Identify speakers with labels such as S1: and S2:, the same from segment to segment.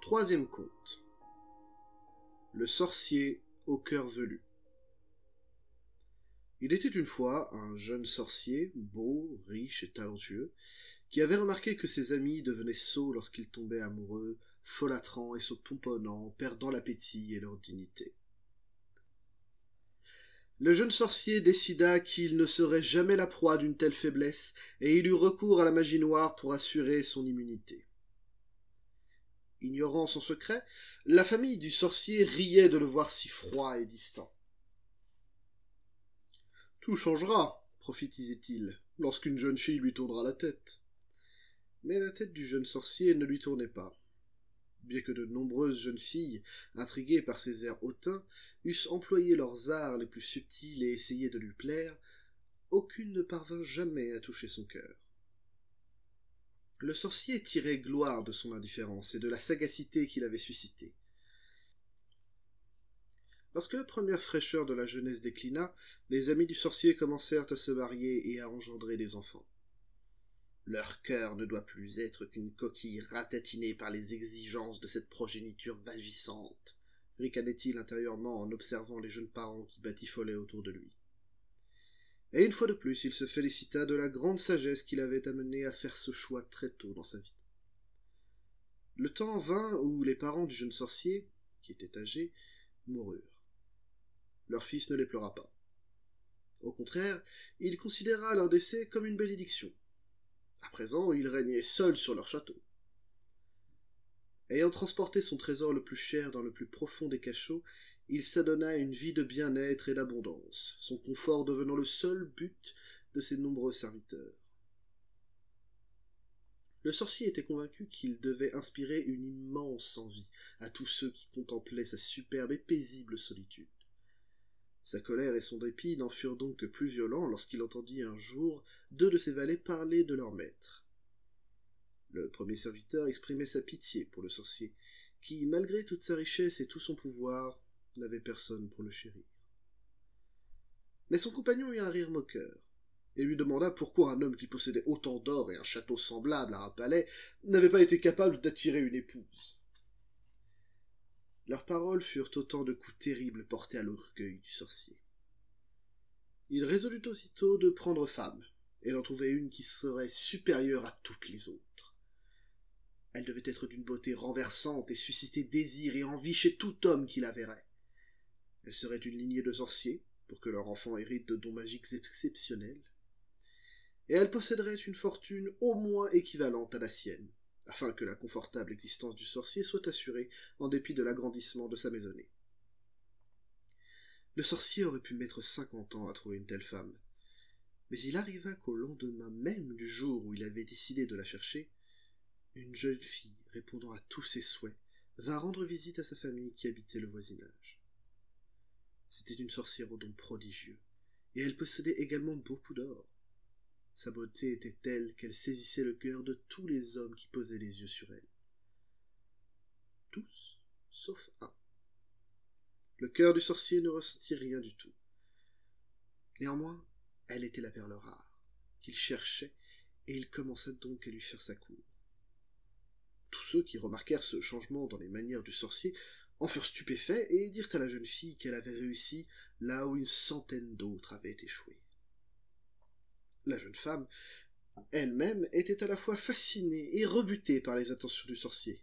S1: Troisième conte. Le sorcier au cœur velu. Il était une fois un jeune sorcier, beau, riche et talentueux, qui avait remarqué que ses amis devenaient sots lorsqu'ils tombaient amoureux, folâtrant et se pomponnant, perdant l'appétit et leur dignité. Le jeune sorcier décida qu'il ne serait jamais la proie d'une telle faiblesse, et il eut recours à la magie noire pour assurer son immunité. Ignorant son secret, la famille du sorcier riait de le voir si froid et distant. « Tout changera, prophétisait-il, lorsqu'une jeune fille lui tournera la tête. » Mais la tête du jeune sorcier ne lui tournait pas. Bien que de nombreuses jeunes filles, intriguées par ses airs hautains, eussent employé leurs arts les plus subtils et essayé de lui plaire, aucune ne parvint jamais à toucher son cœur. Le sorcier tirait gloire de son indifférence et de la sagacité qu'il avait suscitée. Lorsque la première fraîcheur de la jeunesse déclina, les amis du sorcier commencèrent à se marier et à engendrer des enfants. Leur cœur ne doit plus être qu'une coquille ratatinée par les exigences de cette progéniture vagissante, ricanait-il intérieurement en observant les jeunes parents qui batifolaient autour de lui. Et une fois de plus, il se félicita de la grande sagesse qui l'avait amené à faire ce choix très tôt dans sa vie. Le temps vint où les parents du jeune sorcier, qui était âgé, moururent. Leur fils ne les pleura pas. Au contraire, il considéra leur décès comme une bénédiction. À présent, il régnait seul sur leur château. Ayant transporté son trésor le plus cher dans le plus profond des cachots, il s'adonna à une vie de bien-être et d'abondance, son confort devenant le seul but de ses nombreux serviteurs. Le sorcier était convaincu qu'il devait inspirer une immense envie à tous ceux qui contemplaient sa superbe et paisible solitude. Sa colère et son dépit n'en furent donc que plus violents lorsqu'il entendit un jour deux de ses valets parler de leur maître. Le premier serviteur exprimait sa pitié pour le sorcier, qui, malgré toute sa richesse et tout son pouvoir, n'avait personne pour le chérir. Mais son compagnon eut un rire moqueur, et lui demanda pourquoi un homme qui possédait autant d'or et un château semblable à un palais n'avait pas été capable d'attirer une épouse. Leurs paroles furent autant de coups terribles portés à l'orgueil du sorcier. Il résolut aussitôt de prendre femme, et d'en trouver une qui serait supérieure à toutes les autres. Elle devait être d'une beauté renversante et susciter désir et envie chez tout homme qui la verrait. Elle serait une lignée de sorciers, pour que leur enfant hérite de dons magiques exceptionnels, et elle posséderait une fortune au moins équivalente à la sienne, afin que la confortable existence du sorcier soit assurée en dépit de l'agrandissement de sa maisonnée. Le sorcier aurait pu mettre 50 ans à trouver une telle femme, mais il arriva qu'au lendemain même du jour où il avait décidé de la chercher, une jeune fille, répondant à tous ses souhaits, vint rendre visite à sa famille qui habitait le voisinage. C'était une sorcière aux dons prodigieux, et elle possédait également beaucoup d'or. Sa beauté était telle qu'elle saisissait le cœur de tous les hommes qui posaient les yeux sur elle. Tous, sauf un. Le cœur du sorcier ne ressentit rien du tout. Néanmoins, elle était la perle rare, qu'il cherchait, et il commença donc à lui faire sa cour. Tous ceux qui remarquèrent ce changement dans les manières du sorcier en furent stupéfaits et dirent à la jeune fille qu'elle avait réussi là où une centaine d'autres avaient échoué. La jeune femme, elle-même, était à la fois fascinée et rebutée par les attentions du sorcier.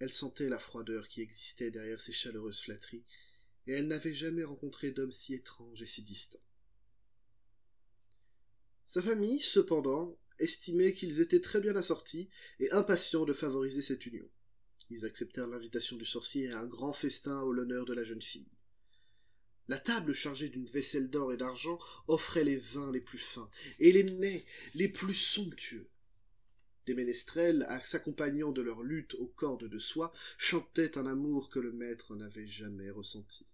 S1: Elle sentait la froideur qui existait derrière ces chaleureuses flatteries, et elle n'avait jamais rencontré d'homme si étrange et si distant. Sa famille, cependant, estimait qu'ils étaient très bien assortis et impatients de favoriser cette union. Ils acceptèrent l'invitation du sorcier à un grand festin au l'honneur de la jeune fille. La table chargée d'une vaisselle d'or et d'argent offrait les vins les plus fins et les mets les plus somptueux. Des ménestrels, s'accompagnant de leur lutte aux cordes de soie, chantaient un amour que le maître n'avait jamais ressenti.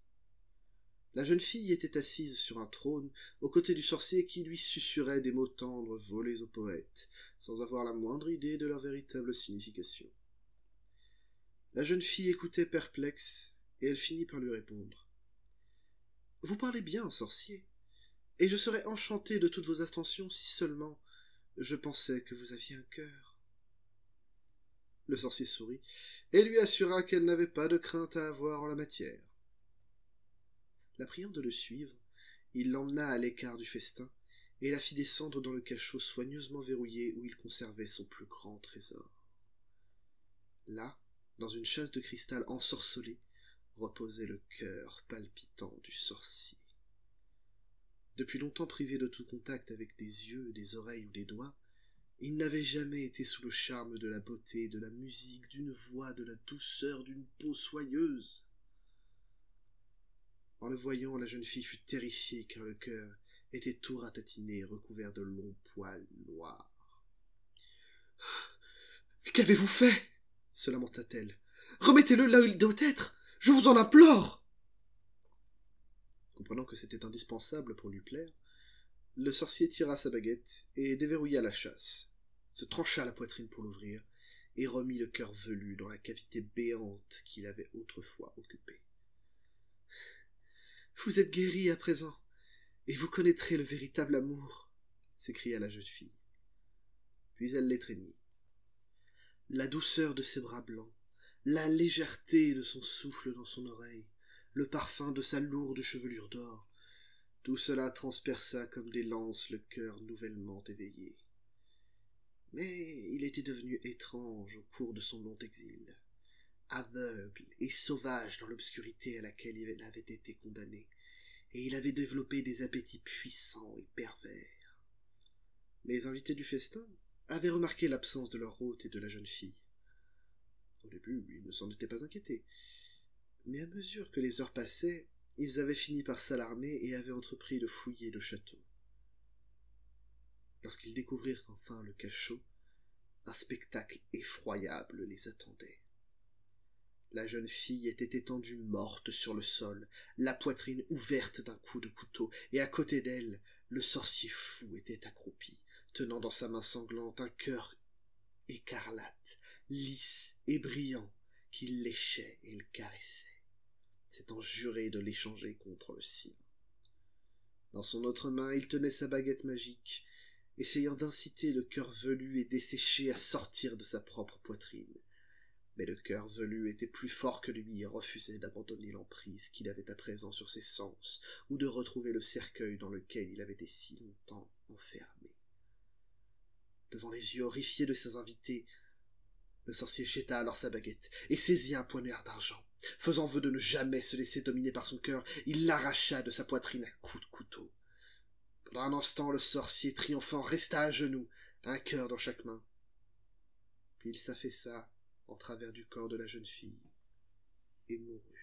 S1: La jeune fille était assise sur un trône, aux côtés du sorcier qui lui susurrait des mots tendres volés au poète, sans avoir la moindre idée de leur véritable signification. La jeune fille écoutait perplexe, et elle finit par lui répondre. « Vous parlez bien, sorcier, et je serais enchantée de toutes vos attentions si seulement je pensais que vous aviez un cœur. » Le sorcier sourit, et lui assura qu'elle n'avait pas de crainte à avoir en la matière. La priant de le suivre, il l'emmena à l'écart du festin, et la fit descendre dans le cachot soigneusement verrouillé où il conservait son plus grand trésor. Là, dans une chasse de cristal ensorcelée, reposait le cœur palpitant du sorcier. Depuis longtemps privé de tout contact avec des yeux, des oreilles ou des doigts, il n'avait jamais été sous le charme de la beauté, de la musique, d'une voix, de la douceur, d'une peau soyeuse. En le voyant, la jeune fille fut terrifiée, car le cœur était tout ratatiné et recouvert de longs poils noirs. « Qu'avez-vous fait ?» se lamenta-t-elle. « Remettez-le là où il doit être, je vous en implore !» Comprenant que c'était indispensable pour lui plaire, le sorcier tira sa baguette et déverrouilla la chasse, se trancha la poitrine pour l'ouvrir, et remit le cœur velu dans la cavité béante qu'il avait autrefois occupée. « Vous êtes guéri à présent, et vous connaîtrez le véritable amour, » s'écria la jeune fille. Puis elle l'étreignit. La douceur de ses bras blancs, la légèreté de son souffle dans son oreille, le parfum de sa lourde chevelure d'or, tout cela transperça comme des lances le cœur nouvellement éveillé. Mais il était devenu étrange au cours de son long exil, aveugle et sauvage dans l'obscurité à laquelle il avait été condamné, et il avait développé des appétits puissants et pervers. Les invités du festin avaient remarqué l'absence de leur hôte et de la jeune fille. Au début, ils ne s'en étaient pas inquiétés, mais à mesure que les heures passaient, ils avaient fini par s'alarmer et avaient entrepris de fouiller le château. Lorsqu'ils découvrirent enfin le cachot, un spectacle effroyable les attendait. La jeune fille était étendue morte sur le sol, la poitrine ouverte d'un coup de couteau, et à côté d'elle, le sorcier fou était accroupi, tenant dans sa main sanglante un cœur écarlate, lisse et brillant, qu'il léchait et le caressait, s'étant juré de l'échanger contre le sien. Dans son autre main, il tenait sa baguette magique, essayant d'inciter le cœur velu et desséché à sortir de sa propre poitrine. Mais le cœur velu était plus fort que lui et refusait d'abandonner l'emprise qu'il avait à présent sur ses sens, ou de retrouver le cercueil dans lequel il avait été si longtemps enfermé. Devant les yeux horrifiés de ses invités, le sorcier jeta alors sa baguette et saisit un poignard d'argent. Faisant vœu de ne jamais se laisser dominer par son cœur, il l'arracha de sa poitrine à coups de couteau. Pendant un instant, le sorcier triomphant resta à genoux, un cœur dans chaque main. Puis il s'affaissa en travers du corps de la jeune fille et mourut.